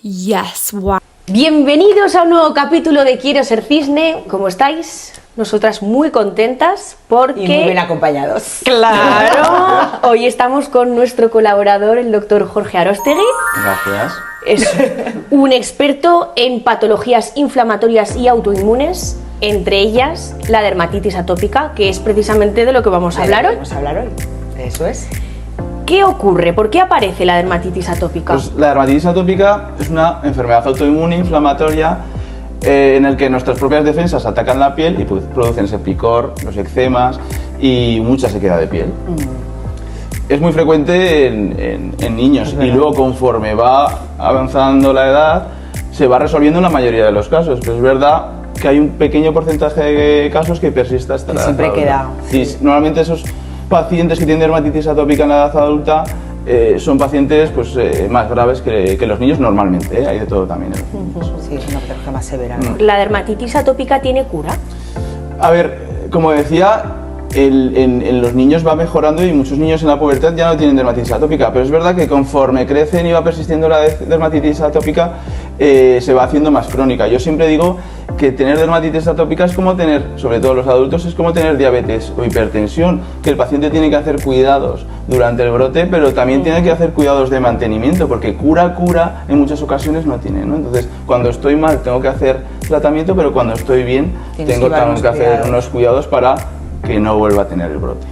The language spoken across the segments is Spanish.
Yes, wow. Bienvenidos a un nuevo capítulo de Quiero ser cisne. ¿Cómo estáis? Nosotras muy contentas porque... Y muy bien acompañados. ¡Claro! Hoy estamos con nuestro colaborador, el doctor Jorge Aróstegui. Gracias. Es un experto en patologías inflamatorias y autoinmunes, entre ellas la dermatitis atópica, que es precisamente de lo que vamos a hablar hoy. Vamos a hablar hoy. Eso es. ¿Qué ocurre? ¿Por qué aparece la dermatitis atópica? Pues la dermatitis atópica es una enfermedad autoinmune inflamatoria en el que nuestras propias defensas atacan la piel y producen ese picor, los eczemas y mucha sequedad de piel. Es muy frecuente en niños y luego conforme va avanzando la edad se va resolviendo en la mayoría de los casos, pero es verdad que hay un pequeño porcentaje de casos que persiste hasta la edad siempre adulta. queda. Y normalmente esos pacientes que tienen dermatitis atópica en la edad adulta son pacientes más graves que los niños normalmente, hay de todo también en los niños. Sí, es una patología más severa. ¿La dermatitis atópica tiene cura? A ver, como decía, en los niños va mejorando y muchos niños en la pubertad ya no tienen dermatitis atópica, pero es verdad que conforme crecen y va persistiendo la dermatitis atópica se va haciendo más crónica. Yo siempre digo que tener dermatitis atópica es como tener, sobre todo los adultos, es como tener diabetes o hipertensión, que el paciente tiene que hacer cuidados durante el brote, pero también tiene que hacer cuidados de mantenimiento, porque cura en muchas ocasiones no tiene, ¿no? Entonces, cuando estoy mal tengo que hacer tratamiento, pero cuando estoy bien tengo también que hacer unos cuidados para que no vuelva a tener el brote.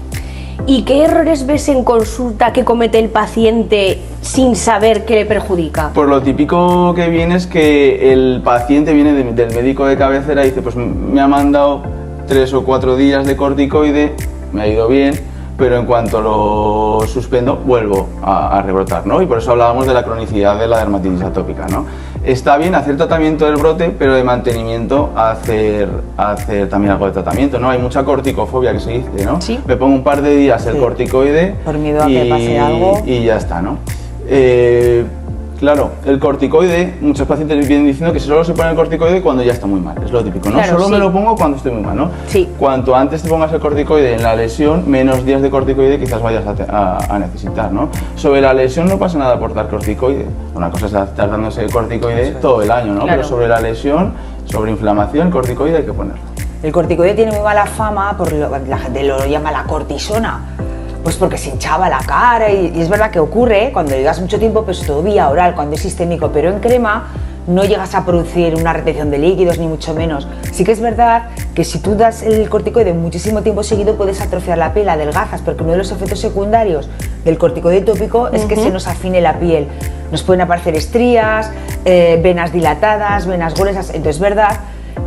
¿Y qué errores ves en consulta que comete el paciente sin saber que le perjudica? Pues lo típico que viene es que el paciente viene del médico de cabecera y dice, pues me ha mandado 3 o 4 días de corticoide, me ha ido bien, pero en cuanto lo suspendo vuelvo a rebrotar, ¿no? Y por eso hablábamos de la cronicidad de la dermatitis atópica, ¿no? Está bien hacer tratamiento del brote, pero de mantenimiento hacer también algo de tratamiento, ¿no? Hay mucha corticofobia que se dice, ¿no? Sí. Me pongo un par de días el corticoide por miedo a que pase algo y ya está, ¿no? Claro, el corticoide, muchos pacientes vienen diciendo que solo se pone el corticoide cuando ya está muy mal, es lo típico, ¿no? Claro, Solo sí. me lo pongo cuando estoy muy mal, ¿no? Sí. Cuanto antes te pongas el corticoide en la lesión, menos días de corticoide quizás vayas a necesitar, ¿no? Sobre la lesión no pasa nada por dar corticoide, una cosa es estar dándose corticoide todo el año, ¿no? Claro. Pero sobre la lesión, sobre inflamación, el corticoide hay que ponerlo. El corticoide tiene muy mala fama, la gente lo llama la cortisona, pues porque se hinchaba la cara y es verdad que ocurre cuando le das mucho tiempo, pues todo vía oral, cuando es sistémico, pero en crema no llegas a producir una retención de líquidos ni mucho menos. Sí que es verdad que si tú das el corticoide muchísimo tiempo seguido puedes atrofiar la piel, adelgazas, porque uno de los efectos secundarios del corticoide tópico es que se nos afine la piel. Nos pueden aparecer estrías, venas dilatadas, venas gruesas, entonces es verdad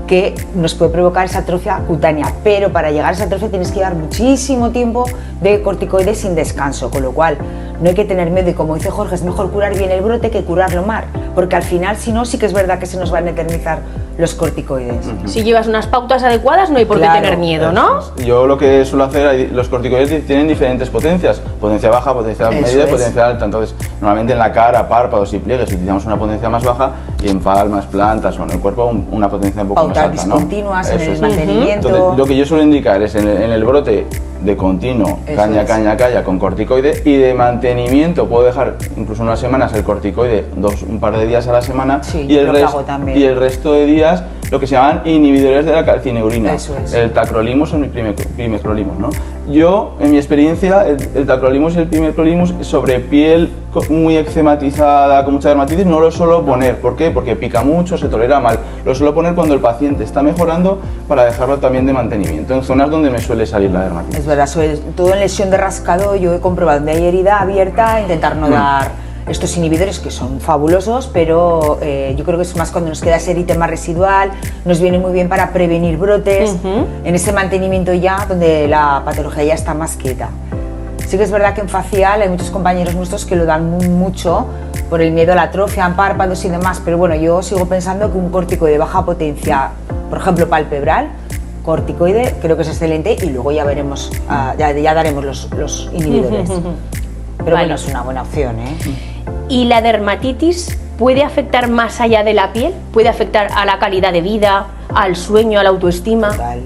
que nos puede provocar esa atrofia cutánea, pero para llegar a esa atrofia tienes que dar muchísimo tiempo de corticoides sin descanso, con lo cual no hay que tener miedo y como dice Jorge, es mejor curar bien el brote que curarlo mal, porque al final si no sí que es verdad que se nos van a eternizar los corticoides. Si llevas unas pautas adecuadas no hay por qué Claro, tener miedo, ¿no? Yo lo que suelo hacer, los corticoides tienen diferentes potencias, potencia baja, potencia media y potencia alta, entonces normalmente en la cara, párpados y pliegues utilizamos una potencia más baja y en palmas, plantas o en el cuerpo una potencia un poco más alta, ¿no? Discontinuas en Eso el es. mantenimiento. Entonces, lo que yo suelo indicar es en el brote de continuo, Eso caña, es. caña con corticoide y de mantenimiento puedo dejar incluso unas semanas el corticoide, un par de días a la semana Sí, y, lo que hago también. y el resto de días lo que se llaman inhibidores de la calcineurina, Eso es. el tacrolimus o el pimecrolimus, ¿no? Yo, en mi experiencia, el tacrolimus y el pimecrolimus sobre piel muy eczematizada, con mucha dermatitis, no lo suelo poner. ¿Por qué? Porque pica mucho, se tolera mal. Lo suelo poner cuando el paciente está mejorando para dejarlo también de mantenimiento, en zonas donde me suele salir la dermatitis. Es verdad, sobre todo en lesión de rascado yo he comprobado donde hay herida abierta, intentar no dar estos inhibidores que son fabulosos, pero yo creo que es más cuando nos queda ese eritema residual, nos viene muy bien para prevenir brotes, en ese mantenimiento ya donde la patología ya está más quieta. Sí que es verdad que en facial hay muchos compañeros nuestros que lo dan mucho por el miedo a la atrofia, en párpados y demás, pero bueno, yo sigo pensando que un corticoide de baja potencia, por ejemplo palpebral, corticoide creo que es excelente y luego ya veremos, ya daremos los inhibidores. Pero Vale. bueno, es una buena opción, ¿eh? ¿Y la dermatitis puede afectar más allá de la piel? ¿Puede afectar a la calidad de vida, al sueño, a la autoestima? Total.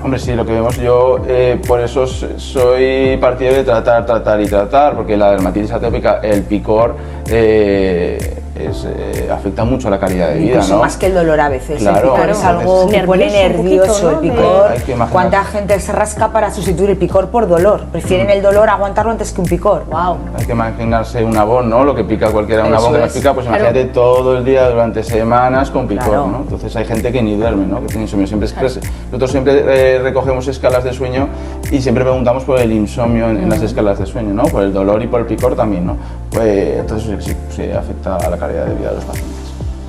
Hombre, sí, lo que vemos yo, por eso soy partidario de tratar, porque la dermatitis atópica, el picor, afecta mucho a la calidad de vida, Incluso ¿no? más que el dolor a veces. Claro, El picor claro. es algo que pone Nervioso un nervioso, poquito, el ¿no? picor. Hay que imaginar. ¿Cuánta gente se rasca para sustituir el picor por dolor? Prefieren el dolor aguantarlo antes que un picor. Wow. Hay que imaginarse un abón, ¿no? Lo que pica cualquiera, un Eso abón que nos es. pica, pues Claro. imagínate todo el día durante semanas con picor, Claro. ¿no? Entonces hay gente que ni duerme, ¿no? Que tiene insomnio. Nosotros siempre recogemos escalas de sueño y siempre preguntamos por el insomnio en las escalas de sueño, ¿no? Por el dolor y por el picor también, ¿no? Pues entonces sí afecta a la calidad de vida de los pacientes.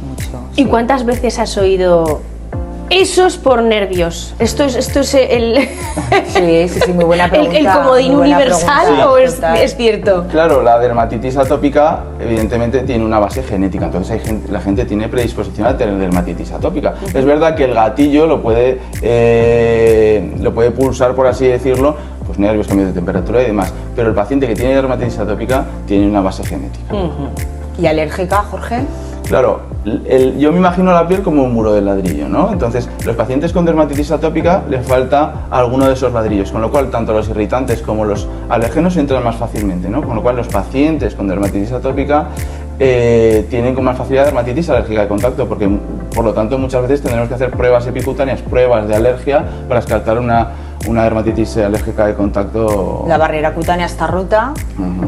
Mucho. ¿Y cuántas veces has oído eso es por nervios? ¿Esto es el, Sí, muy buena pregunta. el comodín muy buena universal pregunta. o Total. es cierto? Claro, la dermatitis atópica evidentemente tiene una base genética, entonces la gente tiene predisposición a tener dermatitis atópica. Es verdad que el gatillo lo puede pulsar, por así decirlo, pues nervios, cambios de temperatura y demás, pero el paciente que tiene dermatitis atópica tiene una base genética. ¿Y alérgica, Jorge? Claro, yo me imagino la piel como un muro de ladrillo, ¿no? Entonces, los pacientes con dermatitis atópica les falta alguno de esos ladrillos, con lo cual tanto los irritantes como los alérgenos entran más fácilmente, ¿no? Con lo cual los pacientes con dermatitis atópica tienen con más facilidad dermatitis alérgica de contacto, porque por lo tanto muchas veces tendremos que hacer pruebas epicutáneas, pruebas de alergia para descartar una dermatitis alérgica de contacto. La barrera cutánea está rota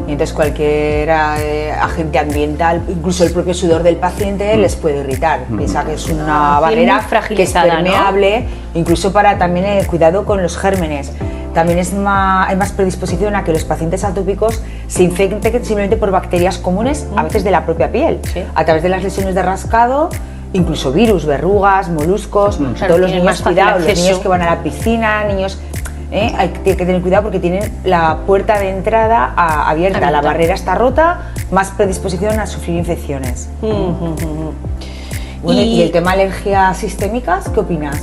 y entonces cualquier agente ambiental, incluso el propio sudor del paciente, les puede irritar. Piensa que es una barrera muy fragilizada, que es permeable, incluso para también el cuidado con los gérmenes. También hay más predisposición a que los pacientes atópicos se infecten simplemente por bacterias comunes, a veces de la propia piel, Sí. a través de las lesiones de rascado. Incluso virus, verrugas, moluscos, Claro, todos los tienen niños, más fácil cuidado, los acceso. niños que van a la piscina, niños, hay que tener cuidado porque tienen la puerta de entrada abierta, la barrera está rota, más predisposición a sufrir infecciones. Bueno, ¿y el tema alergias sistémicas, qué opinas?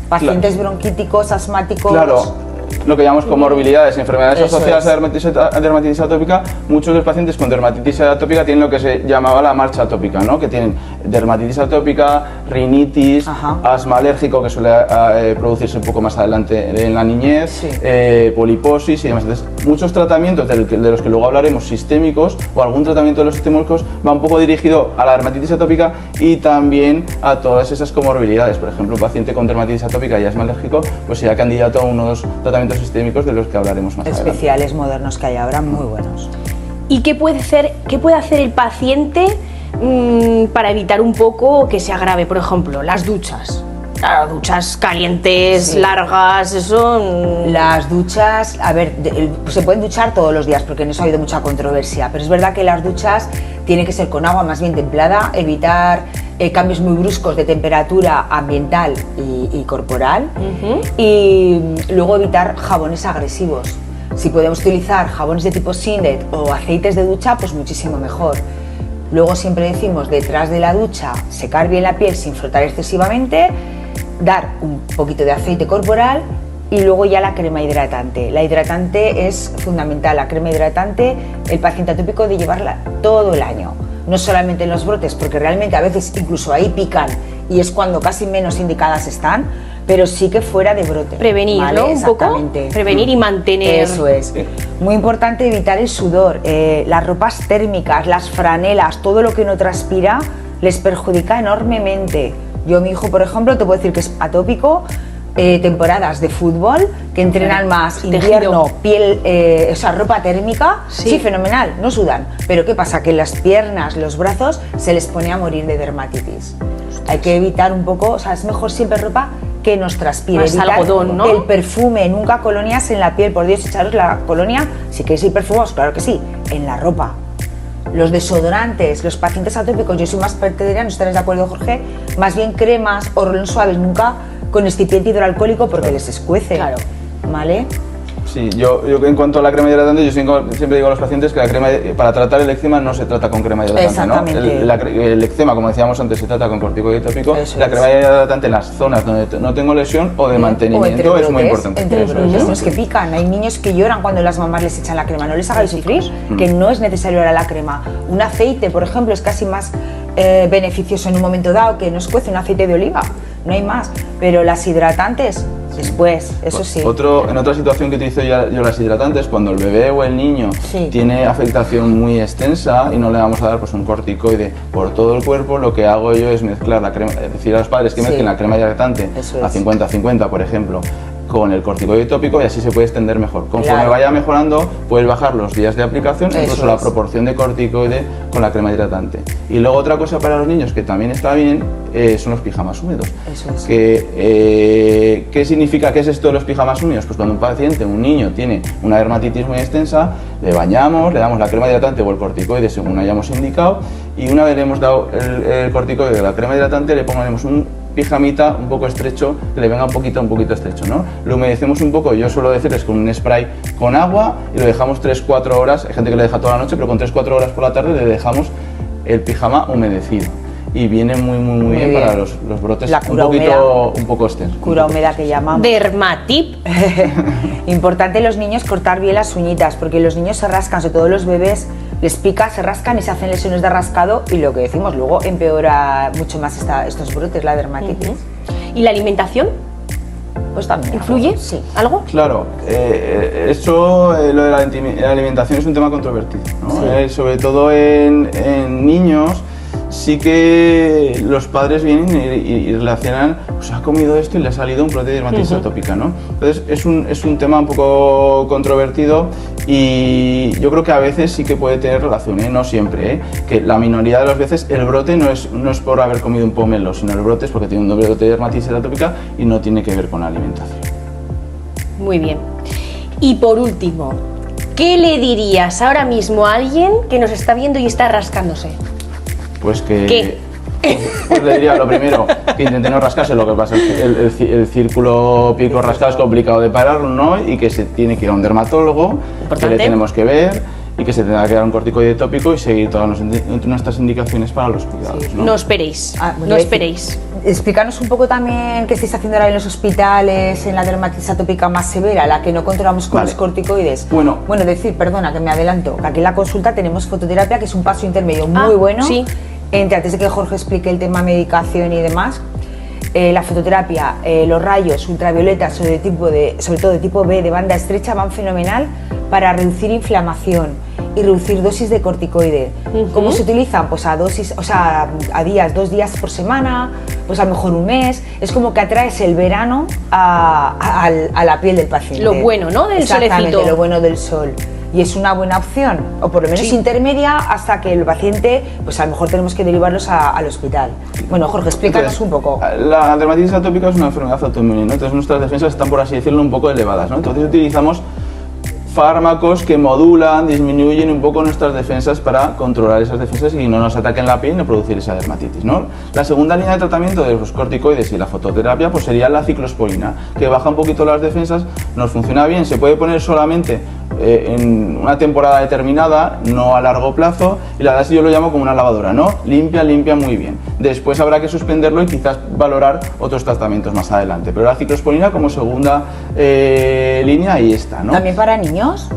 Pacientes bronquíticos, asmáticos. Claro, lo que llamamos comorbilidades, enfermedades Eso asociadas es. a dermatitis atópica. Muchos de los pacientes con dermatitis atópica tienen lo que se llamaba la marcha atópica, ¿no? Que tienen dermatitis atópica, rinitis, Ajá. asma alérgico, que suele producirse un poco más adelante en la niñez, Sí. poliposis y demás. Entonces, muchos tratamientos de los que luego hablaremos sistémicos o algún tratamiento de los sistémicos va un poco dirigido a la dermatitis atópica y también a todas esas comorbilidades. Por ejemplo, un paciente con dermatitis atópica y asma alérgico pues sería candidato a unos tratamientos sistémicos de los que hablaremos más adelante. Especiales modernos que hay ahora, muy buenos. ¿Y qué puede hacer el paciente para evitar un poco que se agrave? Por ejemplo, las duchas. Claro, duchas calientes, Sí. largas, eso. Las duchas, a ver, pues se pueden duchar todos los días porque en eso ha habido mucha controversia, pero es verdad que las duchas tienen que ser con agua más bien templada, evitar cambios muy bruscos de temperatura ambiental y corporal y luego evitar jabones agresivos. Si podemos utilizar jabones de tipo Sindet o aceites de ducha, pues muchísimo mejor. Luego siempre decimos, detrás de la ducha, secar bien la piel sin frotar excesivamente, dar un poquito de aceite corporal y luego ya la crema hidratante. La hidratante es fundamental, la crema hidratante, el paciente atópico de llevarla todo el año, no solamente en los brotes, porque realmente a veces incluso ahí pican y es cuando casi menos indicadas están, pero sí que fuera de brote. Prevenir, ¿vale? ¿no? Un poco. Exactamente. Prevenir y mantener. Eso es. Muy importante evitar el sudor, las ropas térmicas, las franelas, todo lo que no transpira les perjudica enormemente. Yo, mi hijo, por ejemplo, te puedo decir que es atópico, temporadas de fútbol, que entrenan más Tejido. invierno, piel, esa ropa térmica, Sí. sí, fenomenal, no sudan. Pero ¿qué pasa? Que las piernas, los brazos, se les pone a morir de dermatitis. Hay que evitar un poco, o sea, es mejor siempre ropa que nos transpire. Más Evitar algodón, ¿no? el perfume, nunca colonias en la piel, por Dios, echaros la colonia, si queréis ir perfumados, claro que sí, en la ropa. Los desodorantes, los pacientes atópicos, yo soy más partidaria, no estarás de acuerdo, Jorge, más bien cremas o rolones suaves, nunca con excipiente hidroalcohólico porque les escuece. Claro. ¿Vale? Sí, yo en cuanto a la crema hidratante, yo siempre digo a los pacientes que la crema para tratar el eczema no se trata con crema hidratante, Exactamente. ¿no? El eczema, como decíamos antes, se trata con corticoide tópico. Eso La es. crema hidratante en las zonas donde no tengo lesión o de mantenimiento es muy importante. Entre Eso brotes, es, no es que pican. Hay niños que lloran cuando las mamás les echan la crema. No les hagáis sufrir, que no es necesario ahora la crema. Un aceite, por ejemplo, es casi más beneficioso en un momento dado que nos cuece un aceite de oliva. No hay más. Pero las hidratantes Después, eso sí. En otra situación que utilizo yo las hidratantes, cuando el bebé o el niño tiene afectación muy extensa y no le vamos a dar pues un corticoide por todo el cuerpo, lo que hago yo es mezclar la crema, es decir a los padres que mezclen la crema hidratante a 50-50, por ejemplo, con el corticoide tópico y así se puede extender mejor. Conforme vaya mejorando, puedes bajar los días de aplicación e incluso la proporción de corticoide con la crema hidratante. Y luego otra cosa para los niños que también está bien son los pijamas húmedos. Eso es. ¿Qué significa? ¿Qué es esto de los pijamas húmedos? Pues cuando un paciente, un niño, tiene una dermatitis muy extensa, le bañamos, le damos la crema hidratante o el corticoide según hayamos indicado, y una vez le hemos dado el corticoide o la crema hidratante, le ponemos un pijamita un poco estrecho, que le venga un poquito estrecho, ¿no? Lo humedecemos un poco, yo suelo decirles con un spray con agua y lo dejamos 3-4 horas, hay gente que le deja toda la noche, pero con 3-4 horas por la tarde le dejamos el pijama humedecido. Y viene muy bien para los brotes la cura un poco extensos. Cura húmeda que llamamos. Dermatip. Importante en los niños cortar bien las uñitas, porque los niños se rascan, sobre todo los bebés, les pica, se rascan y se hacen lesiones de rascado y lo que decimos luego empeora mucho más estos brotes, la dermatitis. ¿Y la alimentación? Pues también. ¿Influye? Sí. ¿Algo? Claro, lo de la alimentación es un tema controvertido, ¿no? Sobre todo en niños. Sí que los padres vienen y relacionan, pues ha comido esto y le ha salido un brote de dermatitis atópica, ¿no? Entonces es un tema un poco controvertido y yo creo que a veces sí que puede tener relación, no siempre, que la minoría de las veces el brote no es por haber comido un pomelo, sino el brote es porque tiene un doble brote de dermatitis atópica y no tiene que ver con la alimentación. Muy bien. Y por último, ¿qué le dirías ahora mismo a alguien que nos está viendo y está rascándose? Pues que... ¿Qué? Pues le diría lo primero, que intente no rascarse, lo que pasa es que el círculo pico rascado es complicado de pararlo, ¿no? Y que se tiene que ir a un dermatólogo, que le tenemos que ver y que se tendrá que dar un corticoide tópico y seguir todas nuestras indicaciones para los cuidados, ¿no? No esperéis, no esperéis. Explícanos un poco también qué estáis haciendo ahora en los hospitales, en la dermatitis atópica más severa, la que no controlamos con los corticoides. Bueno, perdona que me adelanto, que aquí en la consulta tenemos fototerapia, que es un paso intermedio muy bueno. Sí. Antes de que Jorge explique el tema medicación y demás, la fototerapia, los rayos ultravioletas, sobre todo de tipo B, de banda estrecha, van fenomenal para reducir inflamación y reducir dosis de corticoide. ¿Cómo se utilizan? Pues a dosis, a días, 2 días por semana, pues a lo mejor un mes. Es como que atraes el verano a la piel del paciente. Lo bueno, ¿no? Del solecito. Exactamente, lo bueno del sol. Y es una buena opción, o por lo menos intermedia, hasta que el paciente, pues a lo mejor tenemos que derivarlos al hospital. Bueno, Jorge, explícanos un poco. La dermatitis atópica es una enfermedad autoinmune, ¿no? Entonces nuestras defensas están, por así decirlo, un poco elevadas, ¿no? Entonces utilizamos fármacos que modulan, disminuyen un poco nuestras defensas para controlar esas defensas y no nos ataquen la piel y no producir esa dermatitis, ¿no? La segunda línea de tratamiento de los corticoides y la fototerapia pues sería la ciclosporina, que baja un poquito las defensas, nos funciona bien, se puede poner solamente en una temporada determinada, no a largo plazo, y la verdad es que yo lo llamo como una lavadora, ¿no? Limpia muy bien. Después habrá que suspenderlo y quizás valorar otros tratamientos más adelante, pero la ciclosporina como segunda línea ahí está, ¿no? ¿También para niños?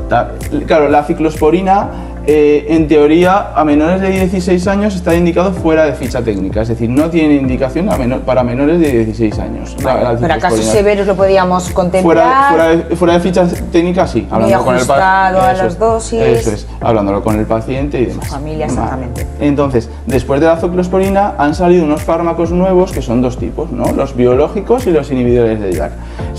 Claro, la ciclosporina en teoría a menores de 16 años está indicado fuera de ficha técnica, es decir, no tiene indicación para menores de 16 años. Para casos severos lo podíamos contemplar. Fuera de ficha técnica sí, hablando con el paciente. A las dosis. Eso es, hablándolo con el paciente y demás. Su familia, exactamente. Entonces, después de la ciclosporina han salido unos fármacos nuevos que son 2 tipos, ¿no? Los biológicos y los inhibidores de JAK.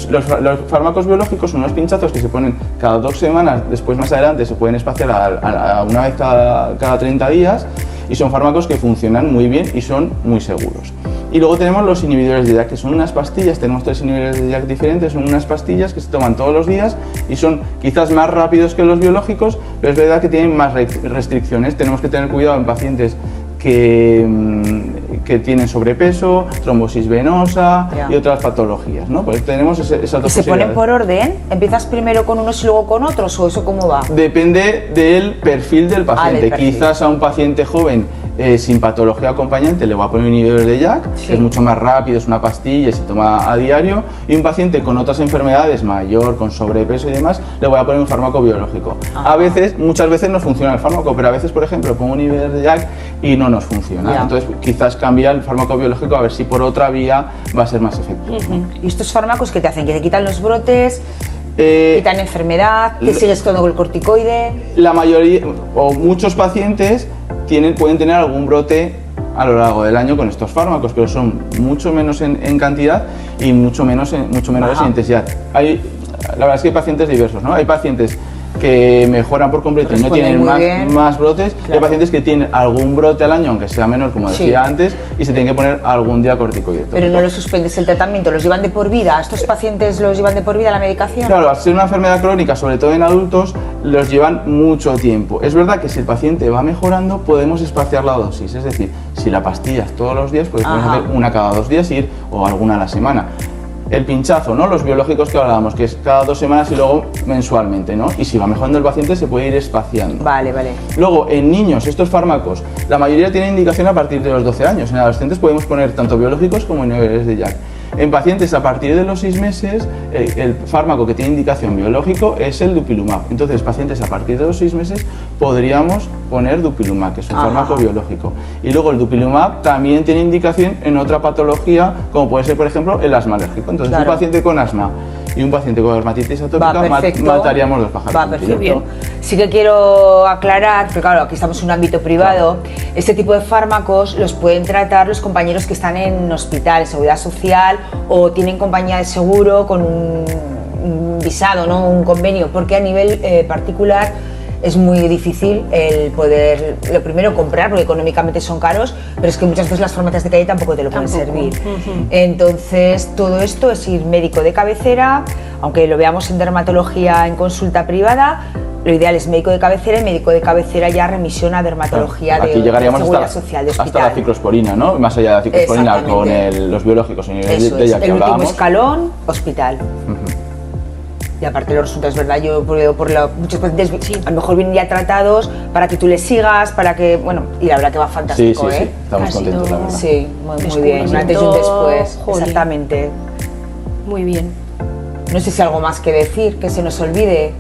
Los fármacos biológicos son unos pinchazos que se ponen cada 2 semanas, después más adelante se pueden espaciar a una vez cada 30 días y son fármacos que funcionan muy bien y son muy seguros. Y luego tenemos los inhibidores de JAK, que son unas pastillas, tenemos 3 inhibidores de JAK diferentes, son unas pastillas que se toman todos los días y son quizás más rápidos que los biológicos, pero es verdad que tienen más restricciones. Tenemos que tener cuidado en pacientes que tienen sobrepeso, trombosis venosa y otras patologías, ¿no? Pues tenemos esas 2 posibilidades. ¿Y se ponen por orden? ¿Empiezas primero con unos y luego con otros o eso cómo va? Depende del perfil del paciente. Quizás a un paciente joven sin patología acompañante le voy a poner un inhibidor de JAK, que es mucho más rápido, es una pastilla y se toma a diario, y un paciente con otras enfermedades, mayor, con sobrepeso y demás, le voy a poner un fármaco biológico. Muchas veces no funciona el fármaco, pero a veces, por ejemplo, pongo un inhibidor de JAK y no nos funciona. Ya. Entonces quizás cambia el fármaco biológico a ver si por otra vía va a ser más efectivo. ¿Y estos fármacos qué te hacen? ¿Que te quitan los brotes? ¿Quitan enfermedad? ¿Que sigues todo con el corticoide? La mayoría o muchos pacientes pueden tener algún brote a lo largo del año con estos fármacos, pero son mucho menos en cantidad y mucho menores en intensidad. La verdad es que hay pacientes diversos, ¿no? Hay pacientes que mejoran por completo y no tienen más brotes, claro. Hay pacientes que tienen algún brote al año, aunque sea menor, como decía antes, y se tienen que poner algún día corticoide. Pero no los suspendes el tratamiento, ¿los llevan de por vida? ¿Estos pacientes los llevan de por vida la medicación? Claro, al ser una enfermedad crónica, sobre todo en adultos, los llevan mucho tiempo. Es verdad que si el paciente va mejorando, podemos espaciar la dosis, es decir, si la pastillas todos los días, pues podemos hacer una cada 2 días o alguna a la semana. El pinchazo, ¿no? Los biológicos que hablábamos, que es cada 2 semanas y luego mensualmente, ¿no? Y si va mejorando el paciente se puede ir espaciando. Vale. Luego, en niños, estos fármacos, la mayoría tienen indicación a partir de los 12 años. En adolescentes podemos poner tanto biológicos como inhibidores de JAK. En pacientes a partir de los 6 meses, el fármaco que tiene indicación biológico es el dupilumab. Entonces, pacientes a partir de los 6 meses podríamos poner dupilumab, que es un fármaco biológico. Y luego el dupilumab también tiene indicación en otra patología, como puede ser, por ejemplo, el asma alérgico. Entonces, un paciente con asma y un paciente con dermatitis atópica mataríamos los pájaros. Va, perfecto. Sí que quiero aclarar, porque claro, aquí estamos en un ámbito privado, este tipo de fármacos los pueden tratar los compañeros que están en hospital, seguridad social, o tienen compañía de seguro con un visado, ¿no? Un convenio, porque a nivel particular es muy difícil el poder, lo primero, comprar, porque económicamente son caros, pero es que muchas veces las farmacias de calle tampoco te lo pueden servir. Entonces, todo esto es ir médico de cabecera, aunque lo veamos en dermatología en consulta privada, lo ideal es médico de cabecera y médico de cabecera ya remisión a dermatología aquí llegaríamos seguridad social, de hospital. Hasta la ciclosporina, ¿no? Más allá de la ciclosporina con los biológicos en nivel de ya que el hablábamos. último escalón, hospital. Y aparte los resultados, ¿verdad? Yo muchos pacientes a lo mejor vienen ya tratados para que tú les sigas, para que, bueno, y la verdad que va fantástico, sí, estamos contentos, la verdad. Sí, muy bien, un antes y un después, exactamente. Muy bien. No sé si algo más que decir, que se nos olvide.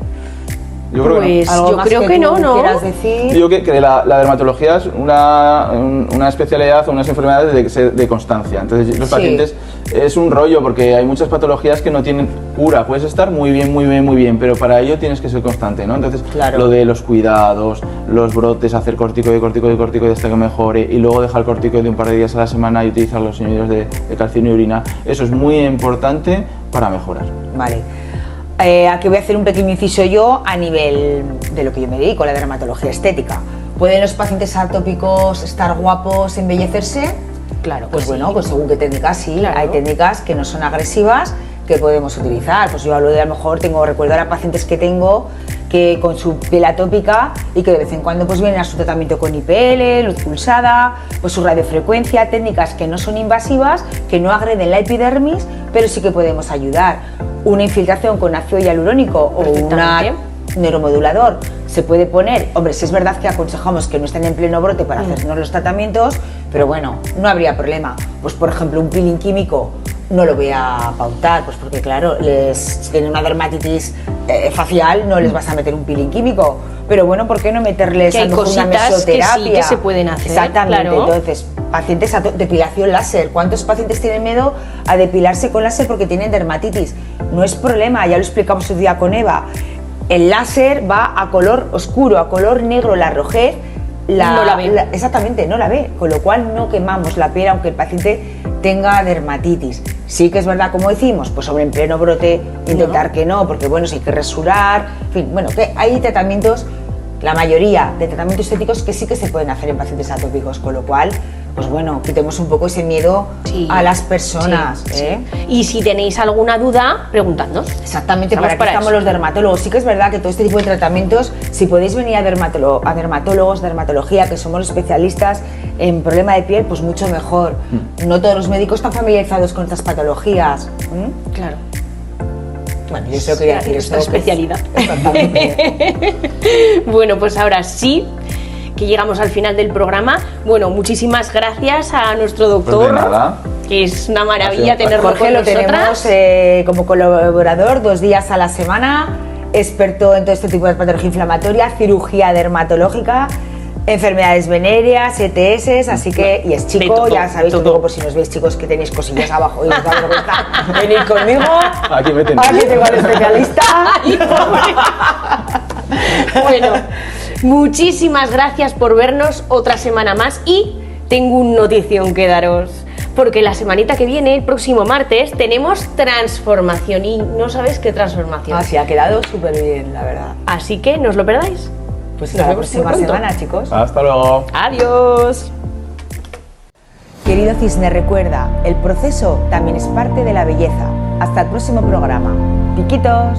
Yo creo que no. Yo creo que no, ¿no? ¿Quieras decir? Digo que la dermatología es una especialidad o unas enfermedades de constancia. Entonces los pacientes es un rollo porque hay muchas patologías que no tienen cura. Puedes estar muy bien, pero para ello tienes que ser constante, ¿no? Entonces lo de los cuidados, los brotes, hacer corticoide hasta que mejore y luego dejar el corticoide un par de días a la semana y utilizar los inhibidores de calcio y urina, eso es muy importante para mejorar. Vale. Aquí voy a hacer un pequeño inciso yo a nivel de lo que yo me dedico, la dermatología estética. ¿Pueden los pacientes atópicos estar guapos, embellecerse? Claro. Pues bueno, pues según qué técnicas sí, claro. Hay técnicas que no son agresivas que podemos utilizar. Pues yo hablo de a lo mejor recuerdo a pacientes que tengo que con su piel atópica y que de vez en cuando pues vienen a su tratamiento con IPL, luz pulsada, pues su radiofrecuencia, técnicas que no son invasivas, que no agreden la epidermis, pero sí que podemos ayudar. Una infiltración con ácido hialurónico o un neuromodulador se puede poner, hombre, si es verdad que aconsejamos que no estén en pleno brote para hacernos los tratamientos, pero bueno, no habría problema. Pues por ejemplo un peeling químico no lo voy a pautar, pues porque claro, si tienen una dermatitis facial no les vas a meter un peeling químico, pero bueno, ¿por qué no meterles que hay una mesoterapia? Que sí que se pueden hacer. Exactamente, claro. Entonces, pacientes a depilación láser, ¿cuántos pacientes tienen miedo a depilarse con láser porque tienen dermatitis? No es problema, ya lo explicamos un día con Eva, el láser va a color oscuro, a color negro, la rojez, no la ve. Exactamente, no la ve, con lo cual no quemamos la piel aunque el paciente tenga dermatitis. Sí que es verdad, como decimos, pues sobre en pleno brote intentar que no, porque bueno, si hay que rasurar, en fin, bueno, que hay tratamientos, la mayoría de tratamientos estéticos que sí que se pueden hacer en pacientes atópicos, con lo cual, pues bueno, quitemos un poco ese miedo a las personas. Y si tenéis alguna duda, preguntadnos. Exactamente, para qué estamos los dermatólogos. Sí que es verdad que todo este tipo de tratamientos, si podéis venir a dermatólogos, dermatología, que somos especialistas en problema de piel, pues mucho mejor. No todos los médicos están familiarizados con estas patologías. Claro. Bueno, yo solo quería decir nuestra especialidad. Exactamente. Bueno, pues ahora sí que llegamos al final del programa. Bueno, muchísimas gracias a nuestro doctor, pues de nada. Que es una maravilla tenerlo Jorge, con lo nosotras. tenemos como colaborador 2 días a la semana, experto en todo este tipo de patología inflamatoria, cirugía dermatológica, Enfermedades venéreas, ETS, así que, y es De chico, todo, ya sabéis, todo. que digo, por si nos veis chicos que tenéis cosillas abajo y os da vergüenza, venid conmigo, Aquí me tenéis. aquí tengo al especialista. Ay, pobre. Bueno, muchísimas gracias por vernos otra semana más y tengo un notición que daros. Porque la semanita que viene, el próximo martes, tenemos transformación y no sabéis qué transformación. Así ha quedado súper bien, la verdad. Así que no os lo perdáis. Pues Nos hasta la vemos próxima pronto. semana, chicos. Hasta luego. Adiós. Querido cisne, recuerda, el proceso también es parte de la belleza. Hasta el próximo programa. Piquitos.